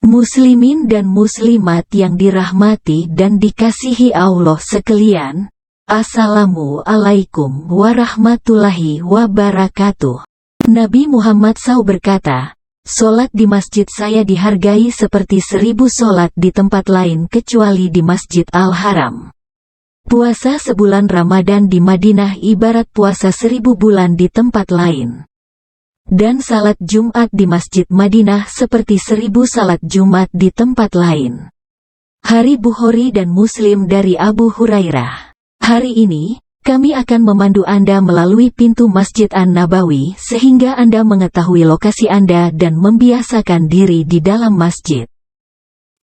Muslimin dan muslimat yang dirahmati dan dikasihi Allah sekalian, Assalamualaikum warahmatullahi wabarakatuh. Nabi Muhammad SAW berkata, "Solat di masjid saya dihargai seperti 1000 solat di tempat lain kecuali di Masjid Al-Haram." Puasa sebulan Ramadan di Madinah ibarat puasa 1000 bulan di tempat lain. Dan salat Jumat di Masjid Madinah seperti 1000 salat Jumat di tempat lain. Hari Bukhari dan Muslim dari Abu Hurairah. Hari ini, kami akan memandu Anda melalui pintu Masjid An-Nabawi sehingga Anda mengetahui lokasi Anda dan membiasakan diri di dalam masjid.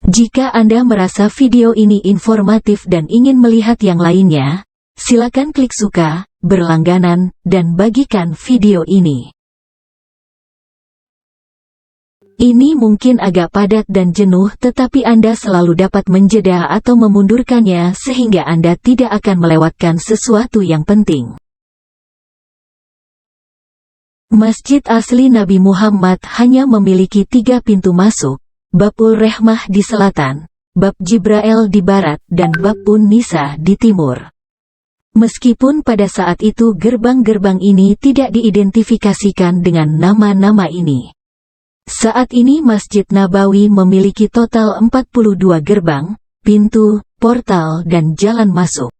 Jika Anda merasa video ini informatif dan ingin melihat yang lainnya, silakan klik suka, berlangganan, dan bagikan video ini. Ini mungkin agak padat dan jenuh, tetapi Anda selalu dapat menjeda atau memundurkannya sehingga Anda tidak akan melewatkan sesuatu yang penting. Masjid asli Nabi Muhammad hanya memiliki 3 pintu masuk, Babul Rahmah di selatan, Bab Jibrail di barat, dan Babun Nisa di timur. Meskipun pada saat itu gerbang-gerbang ini tidak diidentifikasikan dengan nama-nama ini. Saat ini Masjid Nabawi memiliki total 42 gerbang, pintu, portal dan jalan masuk.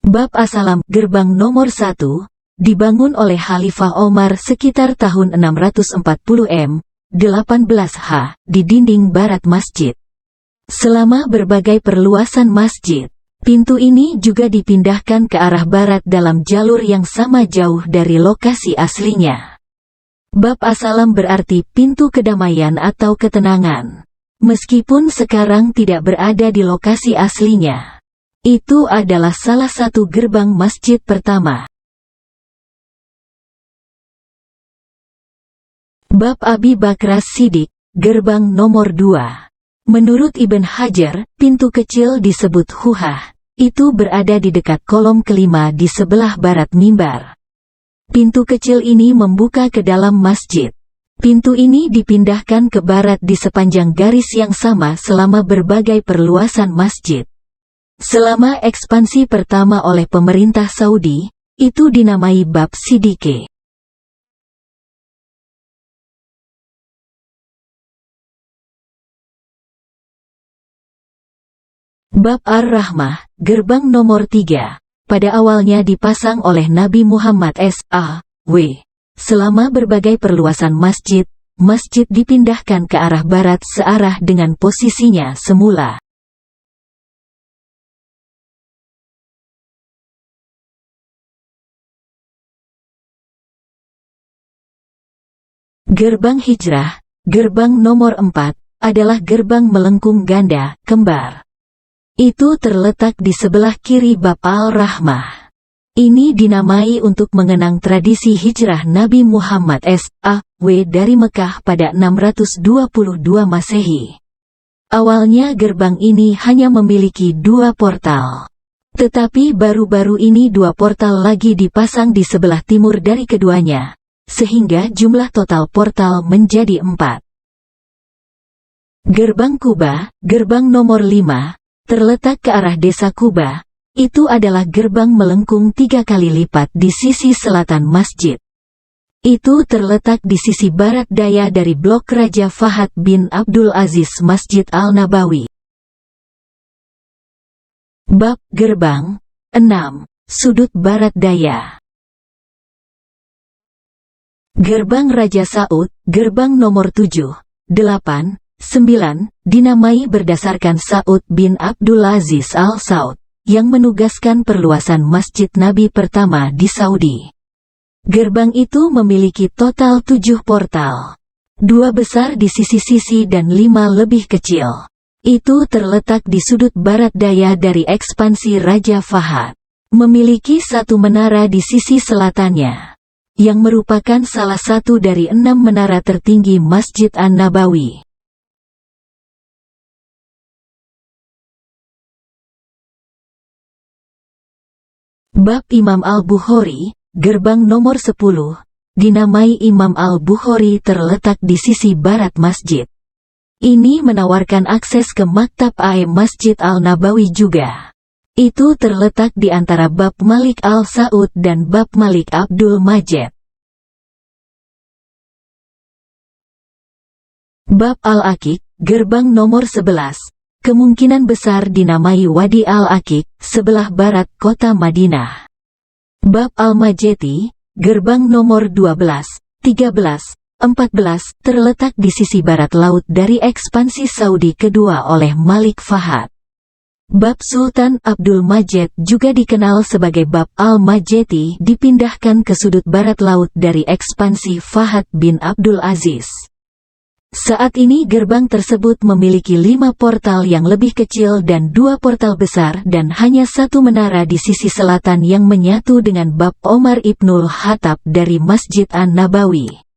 Bab As-Salam, gerbang nomor 1, dibangun oleh Khalifah Omar sekitar tahun 640 18H, di dinding barat masjid. Selama berbagai perluasan masjid, pintu ini juga dipindahkan ke arah barat dalam jalur yang sama jauh dari lokasi aslinya. Bab As-Salam berarti pintu kedamaian atau ketenangan. Meskipun sekarang tidak berada di lokasi aslinya, itu adalah salah satu gerbang masjid pertama. Bab Abi Bakr As-Siddiq, gerbang nomor 2. Menurut Ibn Hajar, pintu kecil disebut Huhah. Itu berada di dekat kolom kelima di sebelah barat mimbar. Pintu kecil ini membuka ke dalam masjid. Pintu ini dipindahkan ke barat di sepanjang garis yang sama selama berbagai perluasan masjid. Selama ekspansi pertama oleh pemerintah Saudi, itu dinamai Bab Siddiqe. Bab Ar-Rahmah, gerbang nomor 3. Pada awalnya dipasang oleh Nabi Muhammad SAW. Selama berbagai perluasan masjid, masjid dipindahkan ke arah barat searah dengan posisinya semula. Gerbang Hijrah, gerbang nomor 4, adalah gerbang melengkung ganda, kembar. Itu terletak di sebelah kiri Bab Al-Rahmah. Ini dinamai untuk mengenang tradisi hijrah Nabi Muhammad SAW dari Mekah pada 622 Masehi. Awalnya gerbang ini hanya memiliki 2 portal. Tetapi baru-baru ini 2 portal lagi dipasang di sebelah timur dari keduanya, sehingga jumlah total portal menjadi 4. Gerbang Kuba, gerbang nomor 5, terletak ke arah desa Kuba. Itu adalah gerbang melengkung 3 kali lipat di sisi selatan masjid. Itu terletak di sisi barat daya dari blok Raja Fahad bin Abdul Aziz Masjid Al-Nabawi. Bab gerbang 6. Sudut barat daya. Gerbang Raja Saud, gerbang nomor 7, 8, 9, dinamai berdasarkan Saud bin Abdul Aziz Al-Saud, yang menugaskan perluasan Masjid Nabi pertama di Saudi. Gerbang itu memiliki total 7 portal. 2 besar di sisi-sisi dan 5 lebih kecil. Itu terletak di sudut barat daya dari ekspansi Raja Fahad. Memiliki 1 menara di sisi selatannya, yang merupakan salah satu dari 6 menara tertinggi Masjid An-Nabawi. Bab Imam Al-Bukhari, gerbang nomor 10, dinamai Imam Al-Bukhari terletak di sisi barat masjid. Ini menawarkan akses ke Maktab Masjid Al-Nabawi juga. Itu terletak di antara Bab Malik Al-Saud dan Bab Malik Abdul Majid. Bab Al-Aqiq, gerbang nomor 11, kemungkinan besar dinamai Wadi Al-Aqiq, sebelah barat kota Madinah. Bab Al-Majeti, gerbang nomor 12, 13, 14, terletak di sisi barat laut dari ekspansi Saudi kedua oleh Malik Fahad. Bab Sultan Abdul Majid juga dikenal sebagai Bab Al-Majeti dipindahkan ke sudut barat laut dari ekspansi Fahad bin Abdul Aziz. Saat ini gerbang tersebut memiliki 5 portal yang lebih kecil dan 2 portal besar dan hanya 1 menara di sisi selatan yang menyatu dengan Bab Omar Ibnul Khattab dari Masjid An-Nabawi.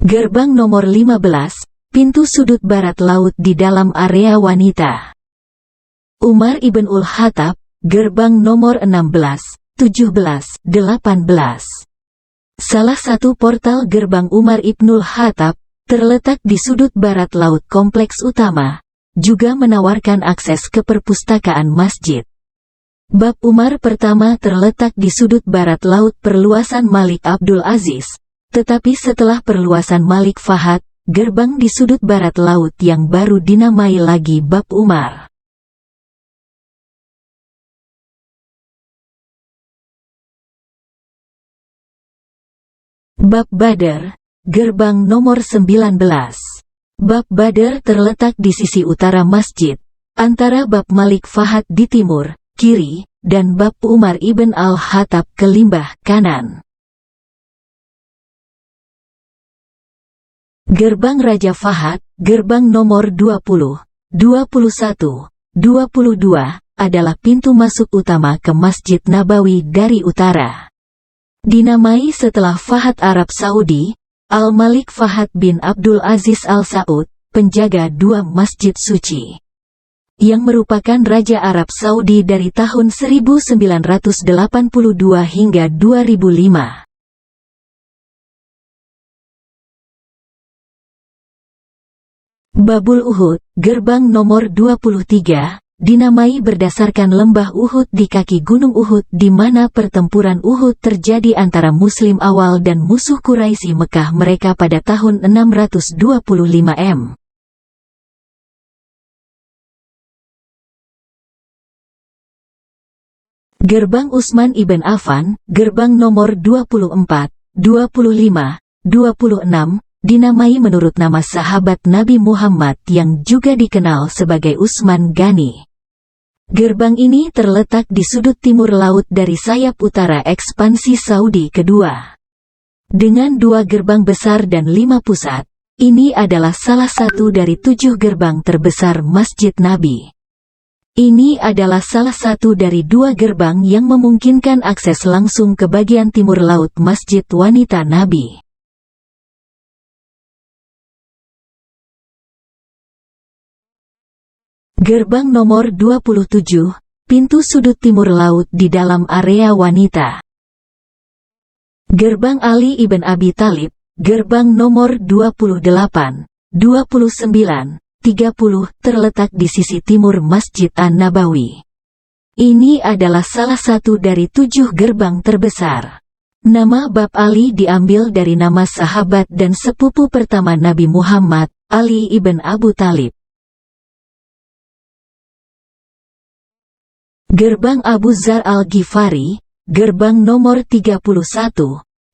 Gerbang nomor 15, pintu sudut barat laut di dalam area wanita. Umar Ibnul Khattab, gerbang nomor 16, 17, 18. Salah satu portal gerbang Umar Ibnul Khattab, terletak di sudut barat laut kompleks utama, juga menawarkan akses ke perpustakaan masjid. Bab Umar pertama terletak di sudut barat laut perluasan Malik Abdul Aziz. Tetapi setelah perluasan Malik Fahad, gerbang di sudut barat laut yang baru dinamai lagi Bab Umar. Bab Badr, gerbang nomor 19. Bab Badr terletak di sisi utara masjid, antara Bab Malik Fahad di timur, kiri, dan Bab Umar ibn al-Khattab ke limbah, kanan. Gerbang Raja Fahad, gerbang nomor 20, 21, 22, adalah pintu masuk utama ke Masjid Nabawi dari utara. Dinamai setelah Fahad Arab Saudi, Al-Malik Fahad bin Abdul Aziz Al-Saud, penjaga 2 masjid suci, yang merupakan Raja Arab Saudi dari tahun 1982 hingga 2005. Babul Uhud, gerbang nomor 23, dinamai berdasarkan lembah Uhud di kaki Gunung Uhud di mana pertempuran Uhud terjadi antara Muslim awal dan musuh Quraisy Mekah mereka pada tahun 625 M. Gerbang Utsman ibn Affan, gerbang nomor 24, 25, 26, dinamai menurut nama sahabat Nabi Muhammad yang juga dikenal sebagai Utsman Ghani. Gerbang ini terletak di sudut timur laut dari sayap utara ekspansi Saudi kedua. Dengan 2 gerbang besar dan 5 pusat, ini adalah salah satu dari 7 gerbang terbesar Masjid Nabi. Ini adalah salah satu dari 2 gerbang yang memungkinkan akses langsung ke bagian timur laut Masjid Wanita Nabi. Gerbang nomor 27, pintu sudut timur laut di dalam area wanita. Gerbang Ali ibn Abi Thalib, gerbang nomor 28, 29, 30, terletak di sisi timur Masjid An-Nabawi. Ini adalah salah satu dari 7 gerbang terbesar. Nama Bab Ali diambil dari nama sahabat dan sepupu pertama Nabi Muhammad, Ali ibn Abu Thalib. Gerbang Abu Dzar Al-Ghifari, gerbang nomor 31,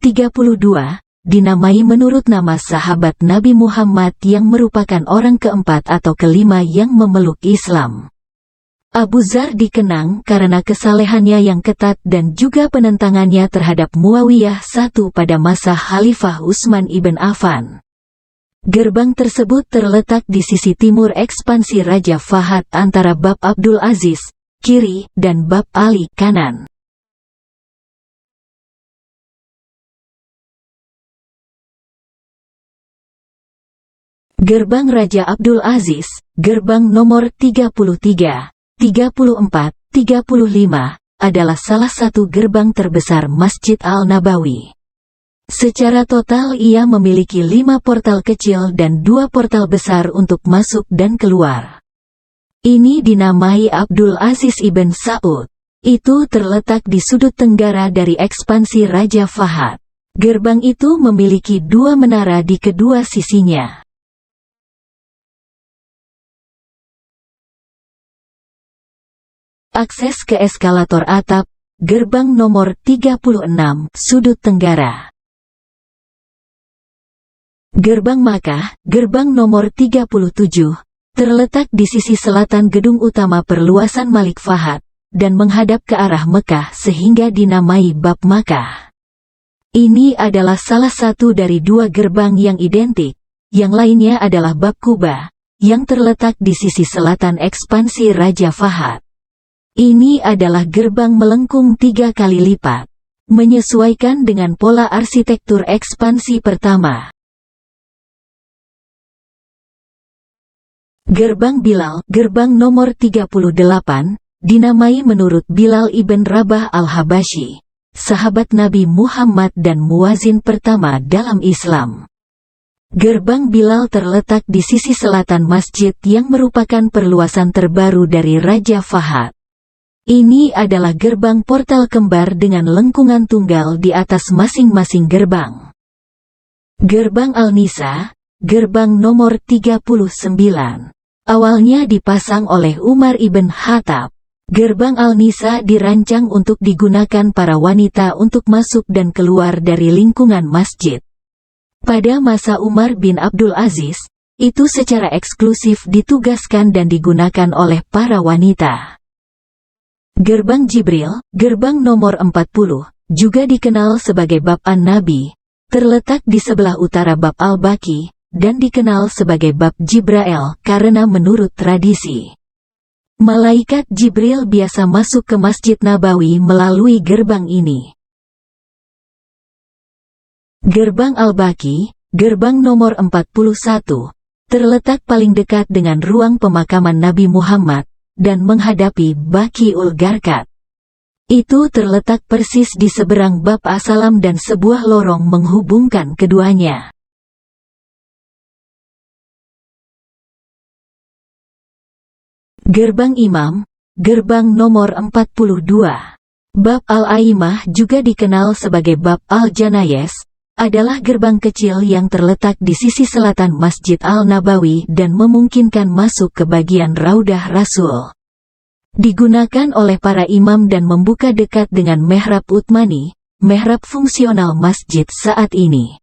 32, dinamai menurut nama sahabat Nabi Muhammad yang merupakan orang keempat atau kelima yang memeluk Islam. Abu Dzar dikenang karena kesalehannya yang ketat dan juga penentangannya terhadap Muawiyah I pada masa Khalifah Utsman ibn Affan. Gerbang tersebut terletak di sisi timur ekspansi Raja Fahad antara Bab Abdul Aziz kiri, dan Bab Ali kanan. Gerbang Raja Abdul Aziz, gerbang nomor 33, 34, 35, adalah salah satu gerbang terbesar Masjid Al-Nabawi. Secara total ia memiliki 5 portal kecil dan 2 portal besar untuk masuk dan keluar. Ini dinamai Abdul Aziz Ibn Saud. Itu terletak di sudut tenggara dari ekspansi Raja Fahad. Gerbang itu memiliki 2 menara di kedua sisinya. Akses ke eskalator atap, gerbang nomor 36, sudut tenggara. Gerbang Makkah, gerbang nomor 37, terletak di sisi selatan gedung utama perluasan Malik Fahad, dan menghadap ke arah Mekah sehingga dinamai Bab Makkah. Ini adalah salah satu dari 2 gerbang yang identik, yang lainnya adalah Bab Kuba, yang terletak di sisi selatan ekspansi Raja Fahad. Ini adalah gerbang melengkung 3 kali lipat, menyesuaikan dengan pola arsitektur ekspansi pertama. Gerbang Bilal, gerbang nomor 38, dinamai menurut Bilal ibn Rabah al-Habashi, sahabat Nabi Muhammad dan muazin pertama dalam Islam. Gerbang Bilal terletak di sisi selatan masjid yang merupakan perluasan terbaru dari Raja Fahad. Ini adalah gerbang portal kembar dengan lengkungan tunggal di atas masing-masing gerbang. Gerbang Al-Nisa, gerbang nomor 39. Awalnya dipasang oleh Umar ibn Khattab. Gerbang Al-Nisa dirancang untuk digunakan para wanita untuk masuk dan keluar dari lingkungan masjid. Pada masa Umar bin Abdul Aziz, itu secara eksklusif ditugaskan dan digunakan oleh para wanita. Gerbang Jibril, gerbang nomor 40, juga dikenal sebagai Bab An-Nabi, terletak di sebelah utara Bab Al-Baqi, dan dikenal sebagai Bab Jibrail karena menurut tradisi, malaikat Jibril biasa masuk ke Masjid Nabawi melalui gerbang ini. Gerbang Al-Baqi, gerbang nomor 41, terletak paling dekat dengan ruang pemakaman Nabi Muhammad, dan menghadapi Baqiul Gharqad. Itu terletak persis di seberang Bab As-Salam dan sebuah lorong menghubungkan keduanya. Gerbang Imam, gerbang nomor 42. Bab Al-Aimah juga dikenal sebagai Bab Al-Janayes, adalah gerbang kecil yang terletak di sisi selatan Masjid Al-Nabawi dan memungkinkan masuk ke bagian Raudah Rasul. Digunakan oleh para imam dan membuka dekat dengan mihrab Utsmani, mihrab fungsional masjid saat ini.